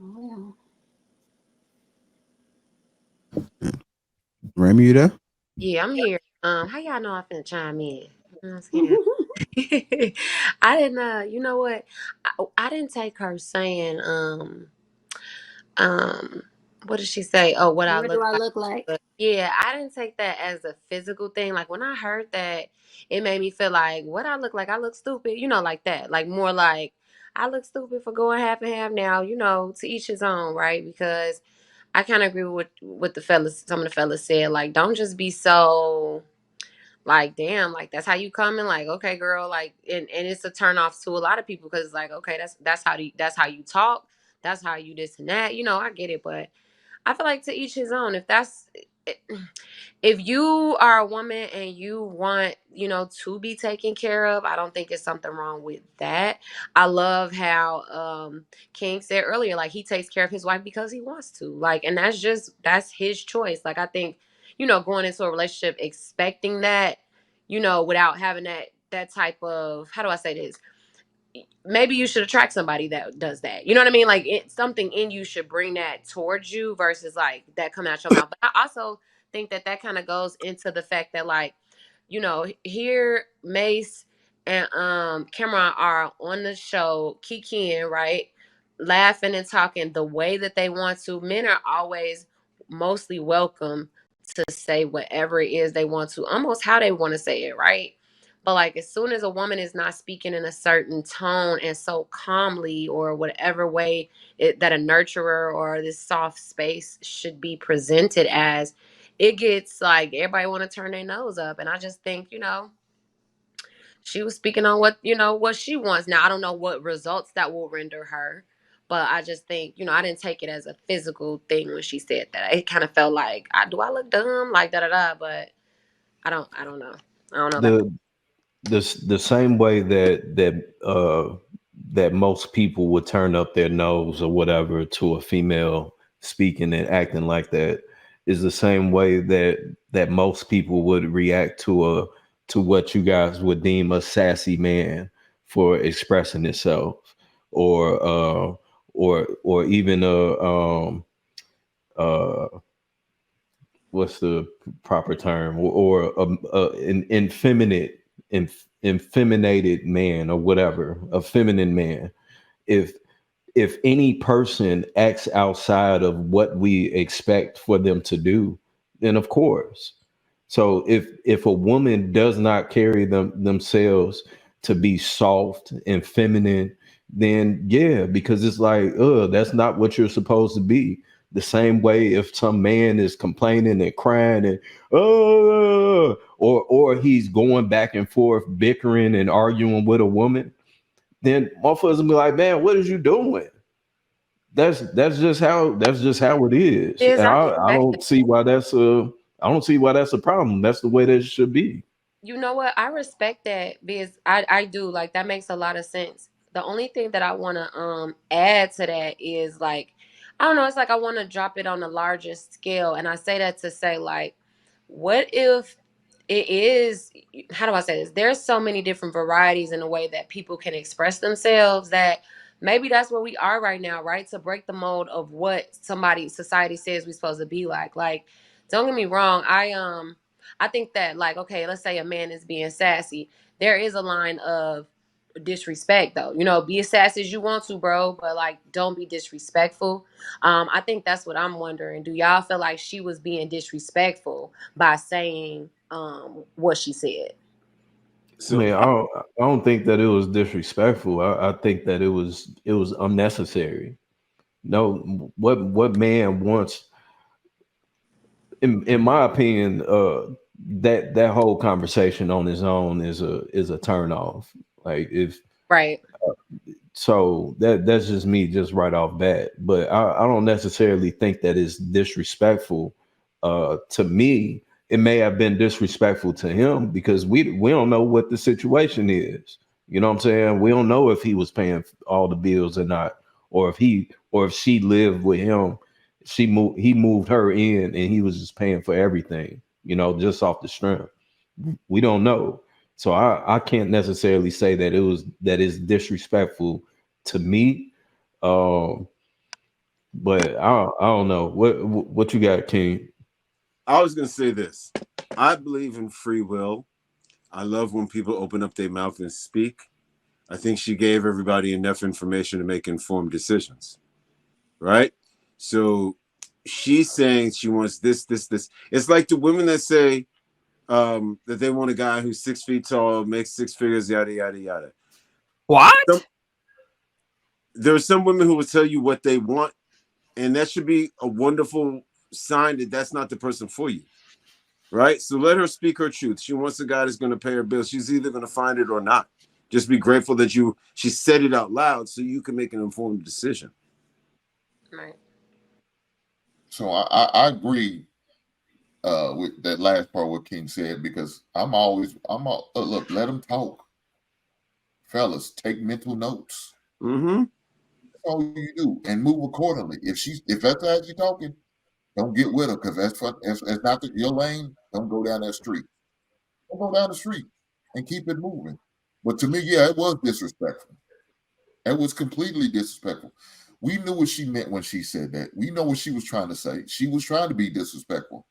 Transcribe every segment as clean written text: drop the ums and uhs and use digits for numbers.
Oh, Remy, you there? Yeah, I'm here. How y'all know I finna chime in? You know what I'm saying? I didn't. You know what? I didn't take her saying. Um, what did she say? Oh, what I what do look I like. look like? But yeah, I didn't take that as a physical thing. Like when I heard that, it made me feel like what I look like. I look stupid. You know, like that. Like more like I look stupid for going half and half now. You know, to each his own, right? Because I kind of agree with what the fellas, some of the fellas said. Like, don't just be so like, damn, like that's how you coming. Like, okay, girl, like, and it's a turn off to a lot of people because it's like, okay, that's how you talk, that's how you this and that. You know, I get it, but I feel like to each his own. If you are a woman and you want, you know, to be taken care of, I don't think it's something wrong with that. I love how King said earlier, like he takes care of his wife because he wants to. Like, and that's his choice. Like I think, you know, going into a relationship expecting that, you know, without having that type of, how do I say this? Maybe you should attract somebody that does that. You know what I mean? Like something in you should bring that towards you versus like that coming out your mouth. But I also think that kind of goes into the fact that like, you know, here Mace and Cameron are on the show kikiing, right? Laughing and talking the way that they want to. Men are always mostly welcome to say whatever it is they want to, almost how they want to say it, right? But like as soon as a woman is not speaking in a certain tone and so calmly or whatever way that a nurturer or this soft space should be presented as, it gets like everybody want to turn their nose up. And I just think, you know, she was speaking on what, you know, what she wants. Now I don't know what results that will render her, but I just think, you know, I didn't take it as a physical thing when she said that. It kind of felt like, do I look dumb, like da da da? But I don't know. I don't know about that. The the same way that most people would turn up their nose or whatever to a female speaking and acting like that is the same way that most people would react to what you guys would deem a sassy man for expressing himself, or or even uh what's the proper term, or an effeminated man, or whatever, a feminine man. If if any person acts outside of what we expect for them to do, then of course. So if a woman does not carry themselves to be soft and feminine, then yeah, because it's like, that's not what you're supposed to be. The same way if some man is complaining and crying and or he's going back and forth bickering and arguing with a woman, then motherfuckers will be like, man, what is you doing? That's just how it is. Is And I I respect don't see why that's a I don't see why that's a problem. That's the way that it should be. You know what? I respect that because I do like that makes a lot of sense. The only thing that I want to add to that is like I don't know, it's like I want to drop it on a larger scale and I say that to say like what if it is, how do I say this? There's so many different varieties in the way that people can express themselves that maybe that's where we are right now, right? To break the mold of what somebody society says we're supposed to be like. Like don't get me wrong, I think that like okay, let's say a man is being sassy. There is a line of disrespect though. You know, be as sassy as you want to, bro, but like don't be disrespectful. I think that's what I'm wondering. Do y'all feel like she was being disrespectful by saying what she said? I So mean, I don't think that it was disrespectful. I think that it was unnecessary. No, what man wants, in my opinion, that whole conversation on its own is a turn off. Like, if Right. so, that's just me, just right off bat. But I don't necessarily think that it's disrespectful. To me, it may have been disrespectful to him because we don't know what the situation is. You know what I'm saying? We don't know if he was paying all the bills or not, or if she lived with him. He moved her in, and he was just paying for everything. Just off the strength. We don't know. So I can't necessarily say that it's disrespectful to me. Um, But I don't know what you got, King. I was gonna say this. I believe in free will. I love when people open up their mouth and speak. I think she gave everybody enough information to make informed decisions, right? So she's saying she wants this, this, this. It's like the women that say that they want a guy who's 6 feet tall, makes six figures, yada yada yada. Some, What? there are some women who will tell you what they want, and that should be a wonderful sign that that's not the person for you, right? So let her speak her truth. She wants a guy that's going to pay her bills. She's either going to find it or not. Just be grateful that she said it out loud so you can make an informed decision. Right. So I agree with that last part what King said because look, let them talk, fellas. Take mental notes. Mm-hmm. That's all you do and move accordingly. If that's how she's talking, don't get with her because that's not your lane. Don't go down that street. Don't go down the street and keep it moving. But to me, yeah, it was disrespectful. It was completely disrespectful. We knew what she meant when she said that. We know what she was trying to say. She was trying to be disrespectful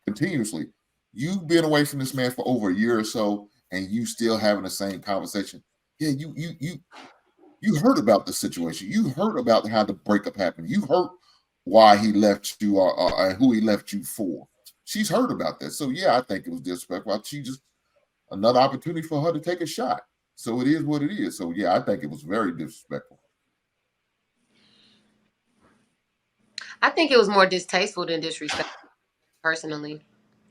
continuously. You've been away from this man for over a year or so, and you still having the same conversation. Yeah, you heard about the situation. You heard about how the breakup happened. You heard why he left you or who he left you for. She's heard about that. So yeah, I think it was disrespectful. She just another opportunity for her to take a shot. So it is what it is. So yeah, I think it was very disrespectful. I think it was more distasteful than disrespectful, personally.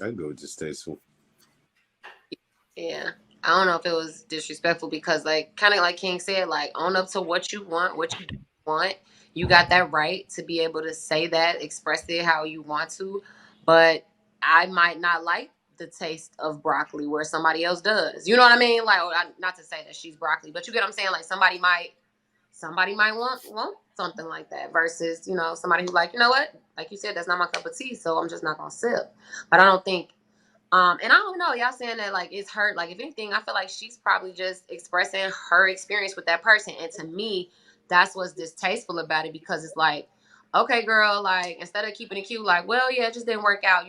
I'd go distasteful. Yeah. I don't know if it was disrespectful because, like, kind of like King said, like, own up to what you want, what you don't want. You got that right to be able to say that, express it how you want to. But I might not like the taste of broccoli where somebody else does. You know what I mean? Like, not to say that she's broccoli, but you get what I'm saying? Like, somebody might want something like that versus, somebody who's like, you know what? Like you said, that's not my cup of tea, so I'm just not gonna sip. But I don't think and I don't know, y'all saying that like it's hurt. Like if anything, I feel like she's probably just expressing her experience with that person. And to me, that's what's distasteful about it because it's like, okay, girl, like instead of keeping it cute, like, well, yeah, it just didn't work out,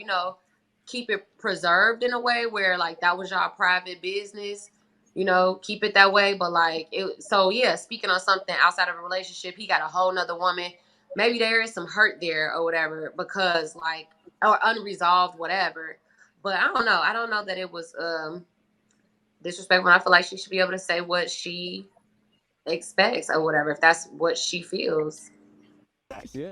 keep it preserved in a way where like that was y'all private business, keep it that way. But like it so yeah, speaking on something outside of a relationship, he got a whole nother woman. Maybe there is some hurt there or whatever, because like or unresolved, whatever, but I don't know. I don't know that it was disrespectful. I feel like she should be able to say what she expects or whatever, if that's what she feels. Yeah.